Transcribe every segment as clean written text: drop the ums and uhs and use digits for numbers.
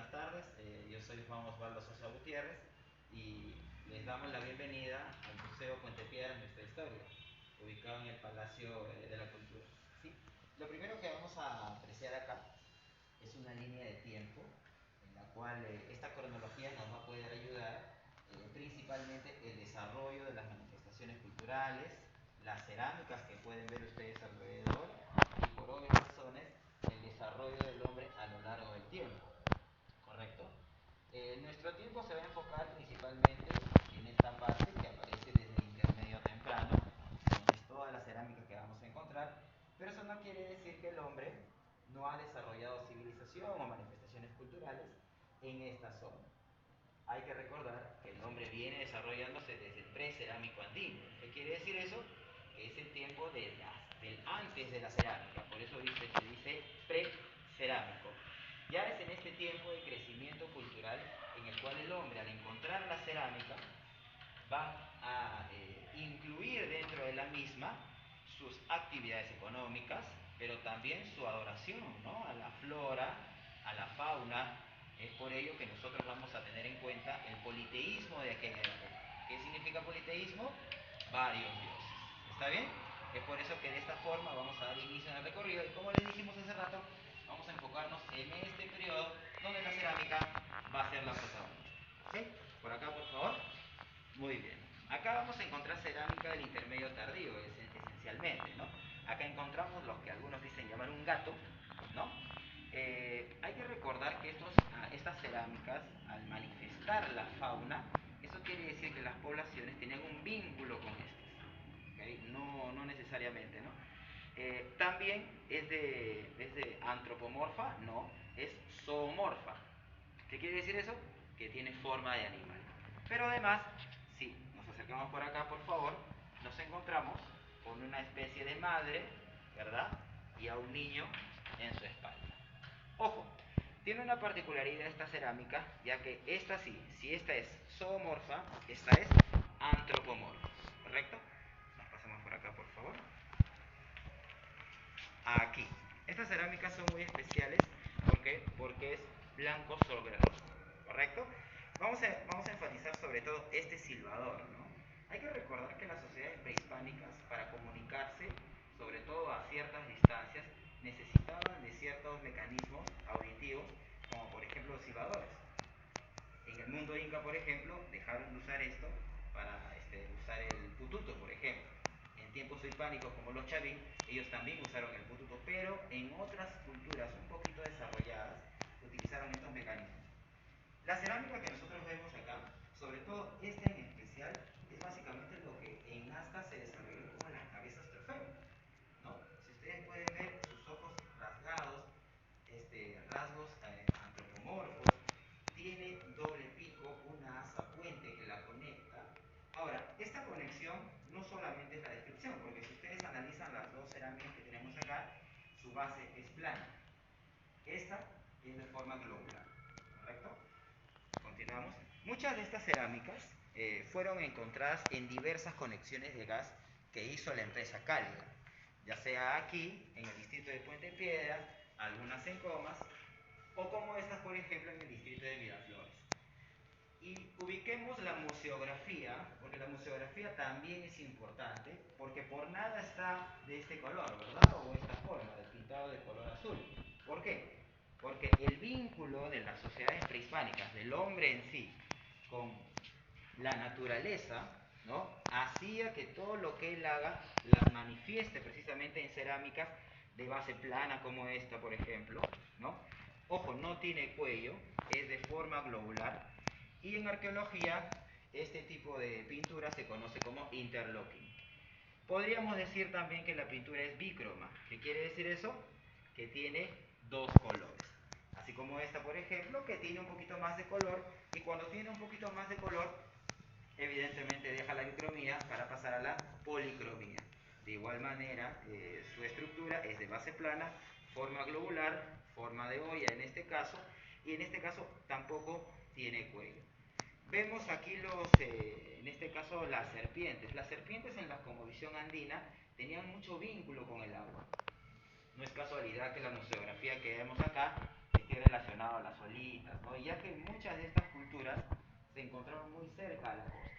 buenas tardes. Yo soy Juan Osvaldo Sosa Gutiérrez y les damos la bienvenida al Museo Puente Piedra Nuestra Historia, ubicado en el Palacio de la Cultura. ¿Sí? Lo primero que vamos a apreciar acá es una línea de tiempo en la cual esta cronología nos va a poder ayudar principalmente el desarrollo de las manifestaciones culturales, las cerámicas que pueden ver ustedes alrededor y por obvias razones el desarrollo del hombre a lo largo del tiempo. ¿Correcto? Nuestro tiempo se va a enfocar principalmente en esta parte que aparece desde el intermedio temprano, donde es toda la cerámica que vamos a encontrar, pero eso no quiere decir que el hombre no ha desarrollado civilización o manifestaciones culturales en esta zona. Hay que recordar que el hombre viene desarrollándose desde el precerámico andino. ¿Qué quiere decir eso? Que es el tiempo del antes de la cerámica, por eso se dice precerámico. Ya es en este tiempo de crecimiento cultural en el cual el hombre, al encontrar la cerámica, va a incluir dentro de la misma sus actividades económicas, pero también su adoración, ¿no?, a la flora, a la fauna. Es por ello que nosotros vamos a tener en cuenta el politeísmo de aquella época. ¿Qué significa politeísmo? Varios dioses. ¿Está bien? Es por eso que de esta forma vamos a dar inicio al recorrido y, como les dijimos hace rato, vamos a enfocarnos en este periodo donde la cerámica va a ser la protagonista. ¿Sí? Por acá, por favor. Muy bien. Acá vamos a encontrar cerámica del intermedio tardío, esencialmente, ¿no? Acá encontramos lo que algunos dicen llamar un gato, ¿no? Hay que recordar que estas cerámicas, al manifestar la fauna, eso quiere decir que las poblaciones tenían un vínculo con estas, ¿okay? No necesariamente, ¿no? También es de antropomorfa, no, es zoomorfa. ¿Qué quiere decir eso? Que tiene forma de animal. Pero además, si nos acercamos por acá, por favor, nos encontramos con una especie de madre, ¿verdad? Y a un niño en su espalda. Ojo, tiene una particularidad esta cerámica, ya que esta sí, si esta es zoomorfa, esta es antropomorfa, ¿correcto? Nos pasamos por acá, por favor. Aquí. Estas cerámicas son muy especiales, ¿por qué? Porque es blanco sobre rojo, ¿correcto? Vamos a enfatizar sobre todo este silbador, ¿no? Hay que recordar que las sociedades prehispánicas, para comunicarse, sobre todo a ciertas distancias, necesitaban de ciertos mecanismos auditivos, como por ejemplo los silbadores. En el mundo inca, por ejemplo, dejaron de usar esto para usar el pututo, por ejemplo. En tiempos hispánicos como los chavín, ellos también usaron el pututo, pero en otras culturas un poquito desarrolladas utilizaron estos mecanismos. La cerámica que nosotros vemos acá, sobre todo esta en especial, es básicamente lo que en Nazca se desarrolló como las cabezas trofeo, ¿no? Si ustedes pueden ver sus ojos rasgados, rasgos antropomorfos, tiene doble pico, una asa puente que la conecta. Ahora, esta conexión no solamente es la descripción, porque si ustedes analizan las dos cerámicas que tenemos acá, su base es plana. Esta es de forma globular, ¿correcto? Continuamos. Muchas de estas cerámicas fueron encontradas en diversas conexiones de gas que hizo la empresa Cálida, ya sea aquí, en el distrito de Puente Piedra, algunas en Comas, o como estas, por ejemplo, en el distrito de Miraflores. Y ubiquemos la museografía, porque la museografía también es importante, porque por nada está de este color, ¿verdad? O esta forma, del pintado de color azul. ¿Por qué? Porque el vínculo de las sociedades prehispánicas, del hombre en sí, con la naturaleza, ¿no?, hacía que todo lo que él haga las manifieste precisamente en cerámicas de base plana como esta, por ejemplo, ¿no? Ojo, no tiene cuello, es de forma globular, y en arqueología este tipo de pintura se conoce como interlocking. Podríamos decir también que la pintura es bícroma. ¿Qué quiere decir eso? Que tiene dos colores. Así como esta, por ejemplo, que tiene un poquito más de color, y cuando tiene un poquito más de color, evidentemente deja la bicromía para pasar a la policromía. De igual manera, su estructura es de base plana, forma globular, forma de olla en este caso, y en este caso tampoco tiene cuello. Vemos aquí en este caso las serpientes. Las serpientes en la cosmovisión andina tenían mucho vínculo con el agua. No es casualidad que la museografía que vemos acá esté decir relacionado a las olitas, ¿no? Ya que muchas de estas culturas se encontraron muy cerca a la costa.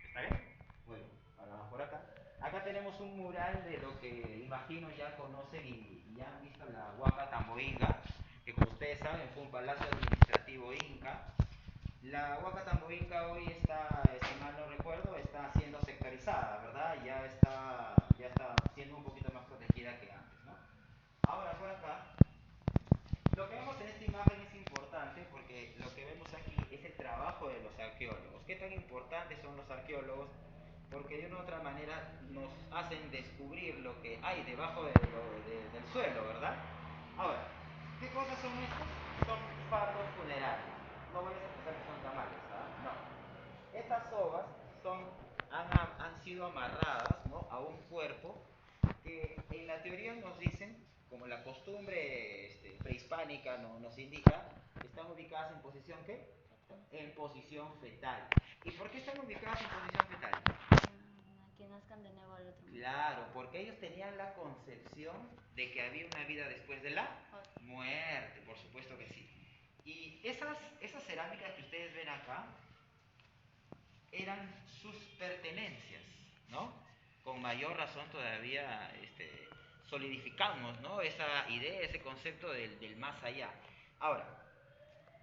¿Está bien? Bueno, ahora vamos por acá. Acá tenemos un mural de lo que imagino ya conocen y ya han visto la Huaca Tamboinga, que como ustedes saben fue un palacio administrativo inca. La Huaca Tamboinga hoy está, si mal no recuerdo, está siendo sectorizada, ¿verdad? Ya está siendo un poquito más protegida que antes, ¿no? Ahora por acá, lo que vemos en esta imagen es importante porque lo que vemos aquí es el trabajo de los arqueólogos. ¿Qué tan importantes son los arqueólogos? Porque de una u otra manera nos hacen descubrir lo que hay debajo del suelo, ¿verdad? Ahora, ¿qué cosas son estas? Son fardos funerarios. No vayas a pensar que son tamales, ¿ah? No. Estas sogas han sido amarradas, ¿no?, a un cuerpo que en la teoría nos dicen, como la costumbre prehispánica nos indica, están ubicadas en posición ¿qué? En posición fetal. ¿Y por qué están ubicadas en posición fetal? Que nazcan de nuevo al otro mundo. Claro, porque ellos tenían la concepción de que había una vida después de la muerte, por supuesto que sí. Y esas cerámicas que ustedes ven acá eran sus pertenencias, ¿no? Con mayor razón todavía solidificamos, ¿no?, esa idea, ese concepto del más allá. Ahora,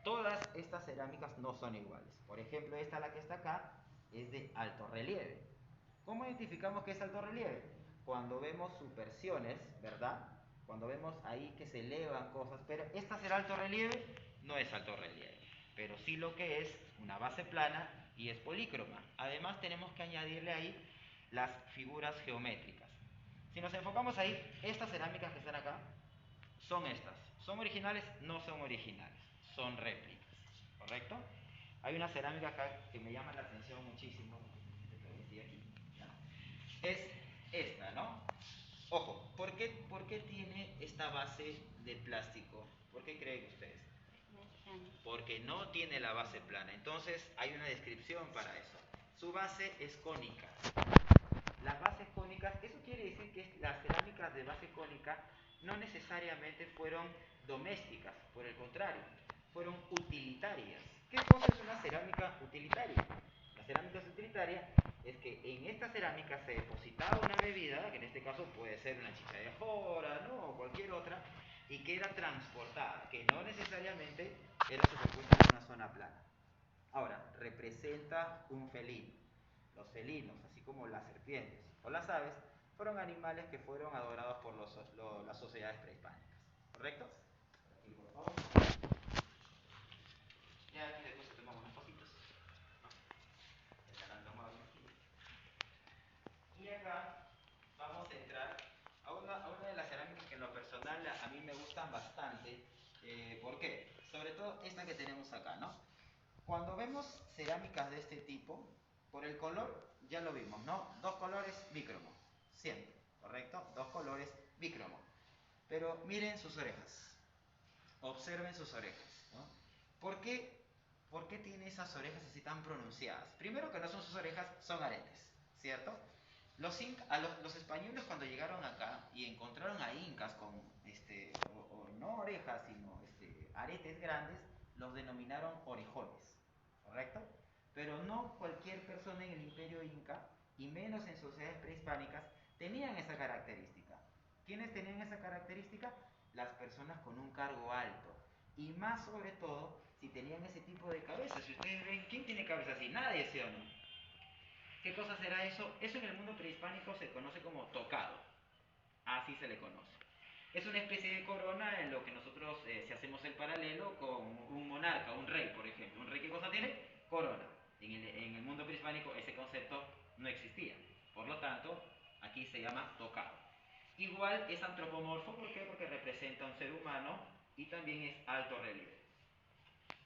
todas estas cerámicas no son iguales. Por ejemplo, esta, la que está acá, es de alto relieve. ¿Cómo identificamos que es alto relieve? Cuando vemos supersiones, ¿verdad? Cuando vemos ahí que se elevan cosas, pero esta será alto relieve, no es alto relieve, pero sí lo que es una base plana y es polícroma. Además tenemos que añadirle ahí las figuras geométricas. Si nos enfocamos ahí, estas cerámicas que están acá son estas. ¿Son originales? No son originales, son réplicas, ¿correcto? Hay una cerámica acá que me llama la atención muchísimo, es esta, ¿no? Ojo, ¿por qué tiene esta base de plástico? ¿Por qué creen ustedes? Porque no tiene la base plana. Entonces hay una descripción para eso. Su base es cónica. Las bases cónicas, eso quiere decir que las cerámicas de base cónica no necesariamente fueron domésticas, por el contrario, fueron utilitarias. ¿Qué cosa es una cerámica utilitaria? La cerámica utilitaria es que en esta cerámica se depositaba una bebida, que en este caso puede ser una chicha de jora, ¿no?, o cualquier otra, y que era transportada, que no necesariamente era superpuesta en una zona plana. Ahora, representa un felino. Los felinos, así como las serpientes o las aves, fueron animales que fueron adorados por las sociedades prehispánicas. ¿Correcto? Aquí, por favor. Ya aquí después tomamos unas fotitos. Ya la han tomado aquí. Y acá vamos a entrar a una de las cerámicas que en lo personal a mí me gustan bastante. ¿Por qué? Sobre todo esta que tenemos acá, ¿no? Cuando vemos cerámicas de este tipo, por el color ya lo vimos, ¿no? Dos colores bícromo, siempre, ¿correcto? Dos colores bícromo. Pero miren sus orejas, observen sus orejas, ¿no? ¿Por qué tiene esas orejas así tan pronunciadas? Primero que no son sus orejas, son aretes, ¿cierto? Los españoles cuando llegaron acá y encontraron a incas con o no orejas sino aretes grandes, los denominaron orejones, ¿correcto? Pero no cualquier persona en el imperio inca, y menos en sociedades prehispánicas, tenían esa característica. ¿Quiénes tenían esa característica? Las personas con un cargo alto. Y más sobre todo, si tenían ese tipo de cabeza. Si ustedes ven, ¿quién tiene cabeza así? Nadie, ¿sí o no? ¿Qué cosa será eso? Eso en el mundo prehispánico se conoce como tocado. Así se le conoce. Es una especie de corona en lo que nosotros, si hacemos el paralelo con un monarca, un rey, por ejemplo. ¿Un rey qué cosa tiene? Corona. En el mundo prehispánico ese concepto no existía. Por lo tanto, aquí se llama tocado. Igual es antropomorfo, ¿por qué? Porque representa a un ser humano y también es alto relieve.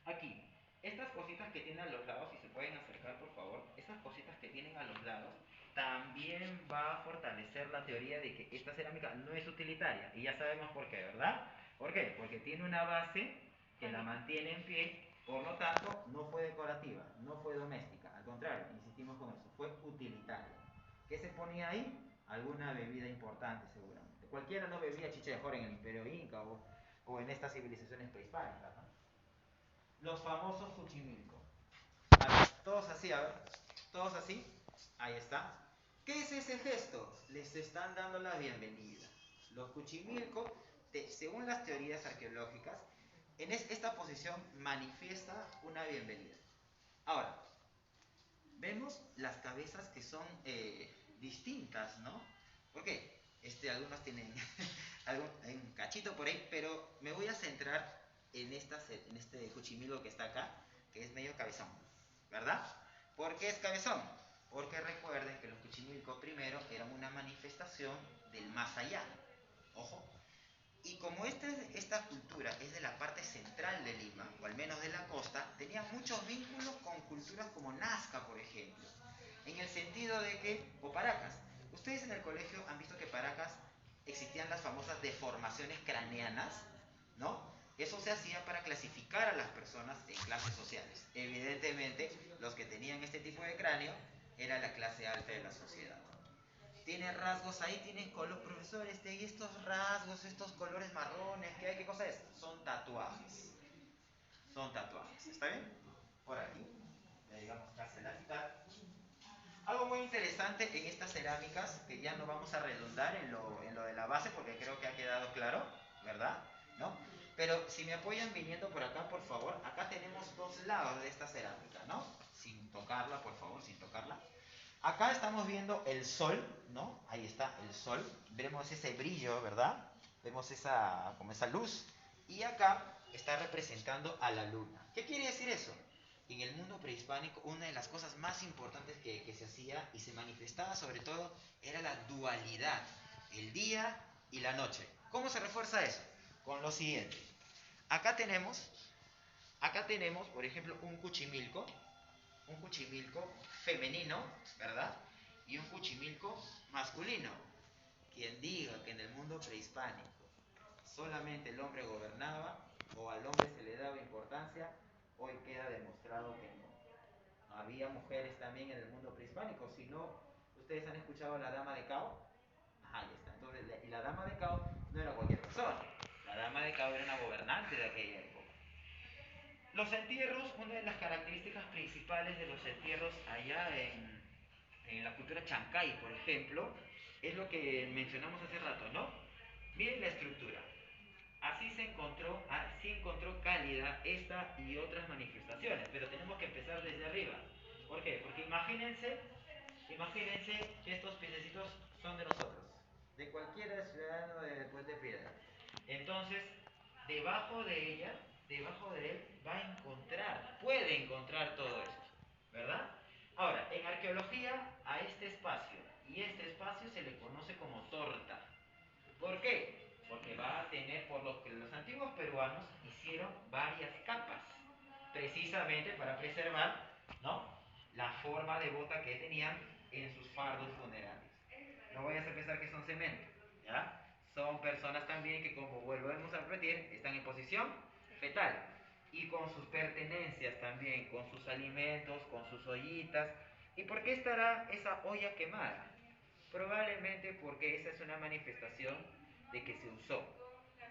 Aquí, estas cositas que tienen a los lados, si se pueden acercar por favor, estas cositas que tienen a los lados, también va a fortalecer la teoría de que esta cerámica no es utilitaria. Y ya sabemos por qué, ¿verdad? ¿Por qué? Porque tiene una base que la mantiene en pie, por lo tanto, no fue decorativa, no fue doméstica. Al contrario, insistimos con eso, fue utilitaria. ¿Qué se ponía ahí? Alguna bebida importante seguramente. Cualquiera no bebía chicha de jora en el imperio inca o en estas civilizaciones prehispánicas, ¿no? Los famosos Cuchimilco. A ver, todos así, a ver, todos así, ahí está. ¿Qué es ese gesto? Les están dando la bienvenida. Los Cuchimilco, según las teorías arqueológicas, en esta posición manifiesta una bienvenida. Ahora, vemos las cabezas que son distintas, ¿no? ¿Por qué? Algunos tienen hay un cachito por ahí, pero me voy a centrar en este Cuchimilco que está acá, que es medio cabezón, ¿verdad? ¿Por qué es cabezón? Porque recuerden que los Cuchimilco primero eran una manifestación del más allá. Ojo. Y como esta cultura es de la parte central de Lima, o al menos de la costa, tenía muchos vínculos con culturas como Nazca, por ejemplo. En el sentido de que, o Paracas, ustedes en el colegio han visto que Paracas existían las famosas deformaciones craneanas, ¿no? Eso se hacía para clasificar a las personas en clases sociales. Evidentemente, los que tenían este tipo de cráneo era la clase alta de la sociedad. Tiene rasgos ahí, tienen color, profesores, y estos rasgos, estos colores marrones, ¿qué hay? ¿Qué cosa es? Son tatuajes. Son tatuajes, ¿está bien? Por aquí, ya llegamos casi a la mitad. Algo muy interesante en estas cerámicas, que ya no vamos a redundar en lo de la base, porque creo que ha quedado claro, ¿verdad? ¿No? Pero si me apoyan viniendo por acá, por favor, acá tenemos dos lados de esta cerámica, ¿no? Sin tocarla, por favor, sin tocarla. Acá estamos viendo el sol, ¿no? Ahí está el sol. Vemos ese brillo, ¿verdad? Vemos como esa luz. Y acá está representando a la luna. ¿Qué quiere decir eso? En el mundo prehispánico, una de las cosas más importantes que se hacía y se manifestaba sobre todo era la dualidad, el día y la noche. ¿Cómo se refuerza eso? Con lo siguiente. Acá tenemos, por ejemplo, un Cuchimilco femenino, ¿verdad? Y un Cuchimilco masculino. Quien diga que en el mundo prehispánico solamente el hombre gobernaba o al hombre se le daba importancia, hoy queda demostrado que no. Había mujeres también en el mundo prehispánico, si no, ustedes han escuchado a la dama de Cao. Ahí está. Entonces, y la dama de Cao no era cualquier persona. La dama de Cao era una gobernante de aquella época. Los entierros, una de las características principales de los entierros allá en la cultura chancay, por ejemplo, es lo que mencionamos hace rato, ¿no? Miren la estructura. Así encontró cálida esta y otras manifestaciones, pero tenemos que empezar desde arriba. ¿Por qué? Porque imagínense que estos piececitos son de nosotros, de cualquier ciudadano de Piedra. Entonces, debajo de ella, debajo de él, puede encontrar todo esto, ¿verdad? Ahora, en arqueología, a este espacio y este espacio se le conoce como torta. ¿Por qué? Porque va a tener, por lo que los antiguos peruanos hicieron varias capas, precisamente para preservar, ¿no?, la forma de bota que tenían en sus fardos funerarios. No vayas a pensar que son cemento, ¿ya? Son personas también que, como volvemos a repetir, están en posición fetal y con sus pertenencias también, con sus alimentos, con sus ollitas. ¿Y por qué estará esa olla quemada? Probablemente porque esa es una manifestación de que se usó,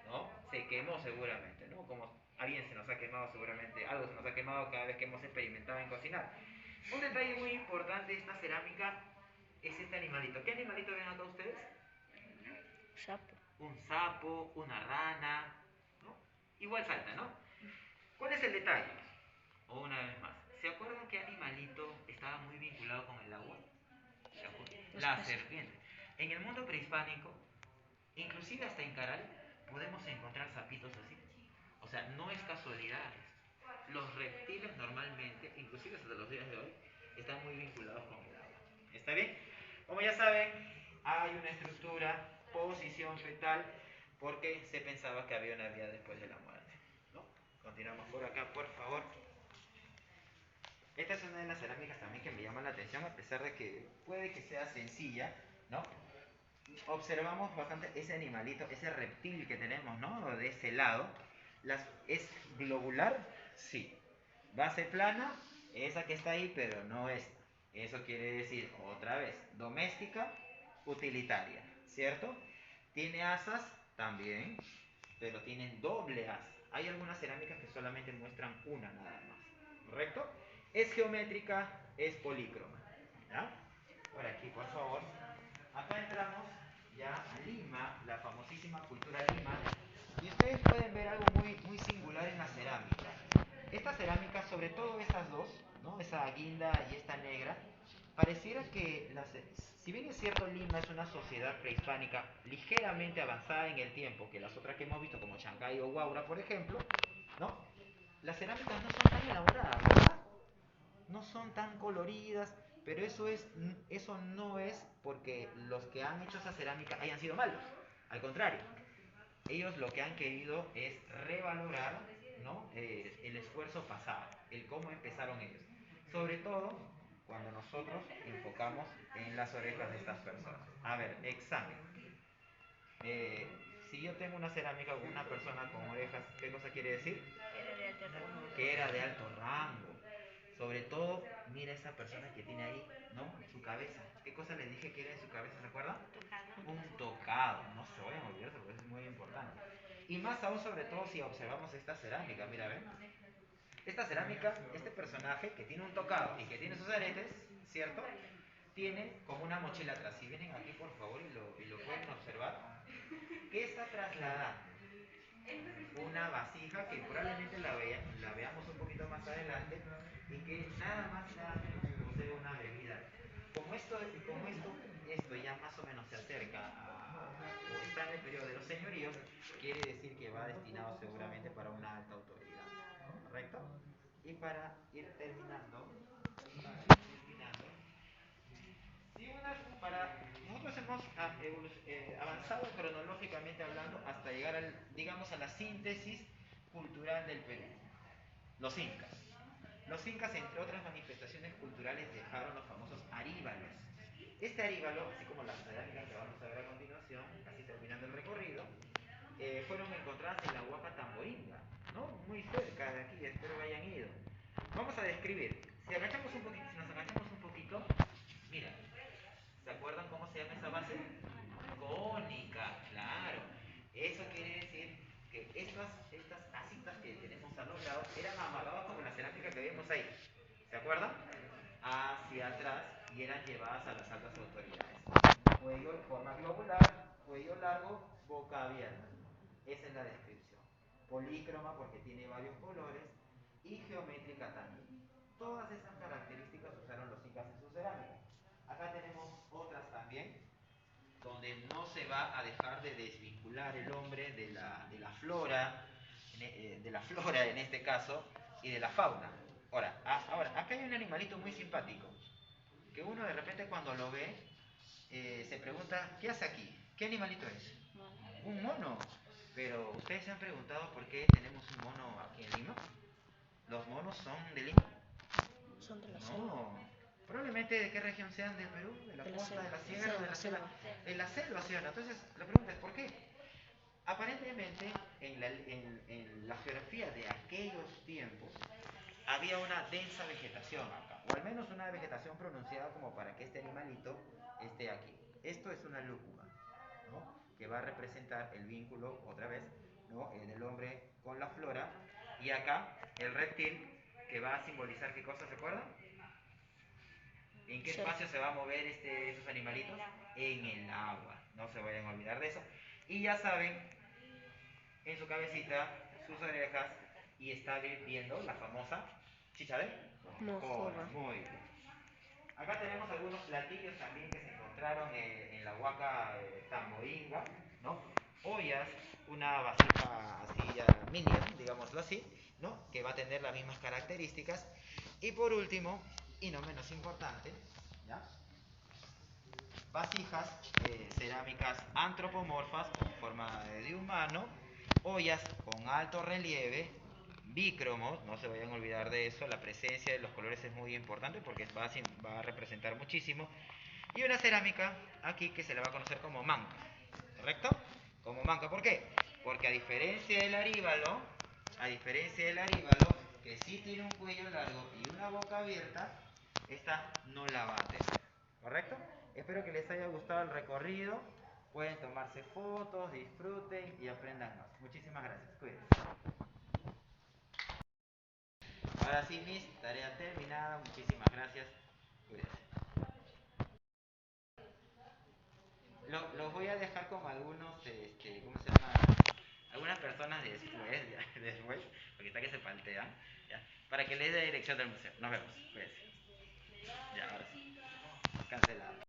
¿no? Se quemó seguramente, ¿no? Como alguien se nos ha quemado seguramente, algo se nos ha quemado cada vez que hemos experimentado en cocinar. Un detalle muy importante de esta cerámica es este animalito. ¿Qué animalito ven acá ustedes? Sapo. Un sapo, una rana, ¿no? Igual salta, ¿no? ¿Cuál es el detalle? O una vez más, ¿se acuerdan qué animalito estaba muy vinculado con el agua? La serpiente. En el mundo prehispánico, inclusive hasta en Caral, podemos encontrar sapitos así. O sea, no es casualidad. Los reptiles normalmente, inclusive hasta los días de hoy, están muy vinculados con el agua. ¿Está bien? Como ya saben, hay una estructura, posición fetal, porque se pensaba que había una vida después de la muerte, ¿no? Continuamos por acá, por favor. Esta es una de las cerámicas también que me llama la atención, a pesar de que puede que sea sencilla, ¿no? Observamos bastante ese animalito, ese reptil que tenemos, ¿no? De ese lado. ¿Es globular? Sí. Base plana, esa que está ahí, pero no esta. Eso quiere decir, otra vez, doméstica, utilitaria, ¿cierto? Tiene asas también, pero tienen doble haz. Hay algunas cerámicas que solamente muestran una nada más. ¿Correcto? Es geométrica, es polícroma. ¿Ya? Por aquí, por favor. Acá entramos ya a Lima, la famosísima cultura Lima. Y ustedes pueden ver algo muy singular en la cerámica. Esta cerámica, sobre todo estas dos, ¿no? Esa guinda y esta negra, pareciera que, si bien es cierto, Lima es una sociedad prehispánica ligeramente avanzada en el tiempo que las otras que hemos visto, como Chancay o Huaura, por ejemplo, ¿no? Las cerámicas no son tan elaboradas, ¿verdad? No son tan coloridas, pero eso no es porque los que han hecho esa cerámica hayan sido malos. Al contrario, ellos lo que han querido es revalorar, ¿no? El esfuerzo pasado, el cómo empezaron ellos. Sobre todo cuando nosotros enfocamos en las orejas de estas personas. A ver, examen. Si yo tengo una cerámica con una persona con orejas, ¿qué cosa quiere decir? Era de alto rango. Que era de alto rango. Sobre todo, mira esa persona que tiene ahí, ¿no? Su cabeza. ¿Qué cosa le dije que era en su cabeza, se acuerdan? Tocado. Un tocado. No se vayan a olvidar, porque eso es muy importante. Y más aún, sobre todo, si observamos esta cerámica. Mira, ven. Esta cerámica, este personaje que tiene un tocado y que tiene sus aretes, ¿cierto? Tiene como una mochila atrás. Si vienen aquí, por favor, y lo pueden observar, ¿qué está trasladando? Una vasija que probablemente la veamos un poquito más adelante y que nada más y nada menos posee una bebida. Esto ya más o menos se acerca o está en el periodo de los señoríos, quiere decir que va destinado seguramente para una alta autoridad. ¿Correcto? Y para ir terminando, nosotros hemos avanzado cronológicamente hablando hasta llegar digamos, a la síntesis cultural del Perú. Los incas. Los incas, entre otras manifestaciones culturales, dejaron los famosos aríbalos. Este aríbalo, así como las cerámicas que vamos a ver a continuación, casi terminando el recorrido, fueron encontradas en la Huaca Tamboringa, ¿no? Muy cerca de aquí, espero que hayan ido. Vamos a describir. Si nos agachamos un poquito, mira, ¿se acuerdan cómo se llama esa base? Cónica, claro. Eso quiere decir que estas asitas que tenemos a los lados eran amarradas como la cerámica que vemos ahí. ¿Se acuerdan? Hacia atrás y eran llevadas a las altas autoridades. Cuello, forma globular, cuello largo, boca abierta. Esa es la descripción. Polícroma porque tiene varios colores y geométrica también. Todas esas características usaron los incas en su cerámica. Acá tenemos otras también, donde no se va a dejar de desvincular el hombre de la flora, en este caso, y de la fauna. Ahora, acá hay un animalito muy simpático, que uno de repente cuando lo ve, se pregunta, ¿qué hace aquí? ¿Qué animalito es? Un mono. Pero, ¿ustedes se han preguntado por qué tenemos un mono aquí en Lima? ¿Los monos son de Lima? Son de la selva. No, probablemente de qué región sean del Perú, de la costa, de la sierra, de la selva. De la selva, ¿sí o no? Entonces, la pregunta es ¿por qué? Aparentemente, en la geografía de aquellos tiempos, había una densa vegetación acá, o al menos una vegetación pronunciada como para que este animalito esté aquí. Esto es una lúcuma, ¿no? Que va a representar el vínculo, otra vez, ¿no? Del hombre con la flora, y acá el reptil, que va a simbolizar qué cosa, ¿se acuerdan? ¿En qué espacio se va a mover esos animalitos? En el agua. No se vayan a olvidar de eso. Y ya saben, en su cabecita, sus orejas, y está viendo la famosa chicha de mojones. Muy bien. Acá tenemos algunos platillos también que se encontraron en la Huaca Tamboringa, ¿no? Ollas, una vasija así ya minion, digámoslo así, ¿no? Que va a tener las mismas características. Y por último, y no menos importante, ¿ya? Vasijas cerámicas antropomorfas con forma de humano, ollas con alto relieve, bícromos, no se vayan a olvidar de eso, la presencia de los colores es muy importante porque va a representar muchísimo, y una cerámica aquí que se le va a conocer como manca, ¿correcto? Como manca, ¿por qué? Porque a diferencia del aríbalo, que sí tiene un cuello largo y una boca abierta, esta no la va a tener, ¿correcto? Espero que les haya gustado el recorrido. Pueden tomarse fotos, disfruten y aprendan más. Muchísimas gracias. Cuídense. Ahora sí, Miss, tarea terminada. Muchísimas gracias. Cuídense. Los voy a dejar con algunos, ¿cómo se llama? Algunas personas después, ya, después, porque está que se paltean, ya, para que les dé dirección del museo. Nos vemos. Cuídense. Ya, ahora sí. Cancelado.